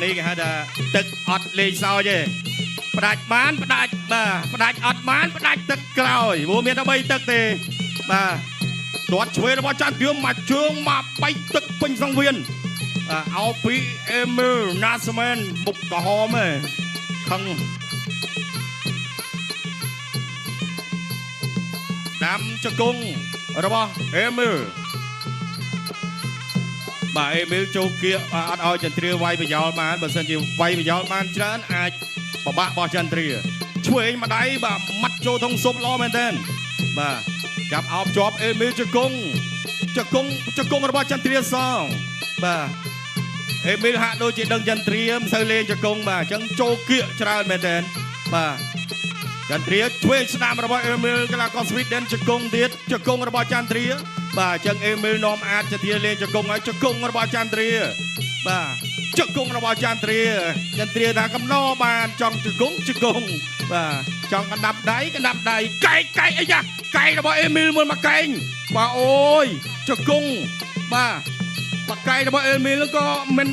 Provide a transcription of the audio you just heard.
នេះគេហៅថាទឹកអត់លេងសើចទេផ្ដាច់បានផ្ដាច់បាទផ្ដាច់អត់បានផ្ដាច់ទឹកក្រោយព្រោះមានតែ3ទឹកទេបាទទាត់ឆ្វេងរបស់ចន្ទឿមមកជើងមកបែកទឹកពេញសង្វៀនអោពីអេមីលណាសមែនមុខក្រហមឯងខឹងដាំជង្គង់របស់អេមីលបាទអេមីលចូលគៀកអត់ឲ្យចន្ទ្រាវាយប្រយោលបានបើសិនជាវាយប្រយោលបានច្រើនអាចបបាក់របស់ចន្ទ្រាឆ្វេងម្ដាយបាទម៉ាត់ចូលធុងស៊ុបល្អមែនទែនបាទចាប់អោបជាប់អេមីលជង្គង់របស់ចន្ទ្រាសងបាទអេមីលហាក់ដូចជាដឹងចន្ទ្រាមិនសូវលេងជង្គង់បាទអញ្ចឹងចូលគៀកច្រើនមែនទែនបាទចន្ទ្រាឆ្វេងស្ដាំរបស់អេមីលកីឡាករស្វីដិនជង្គង់ទៀតជង្គង់របស់ចន្ទ្រាបាទអញ្ចឹងអេមីលនាំអាចចន្ទ្រាលេងជង្គង់ហើយជង្គង់របស់ចន្ទ្រាបាទជង្គង់របស់ចន្ទ្រាថាកំណោបានចង់ជង្គង់បាទចង់កណ្ដាប់ដៃកែកអីយ៉ាកែរបស់អេមីលមុនមកកែងបាទអូយជង្គង់បាទបកកែរបស់អេមីលក៏មិន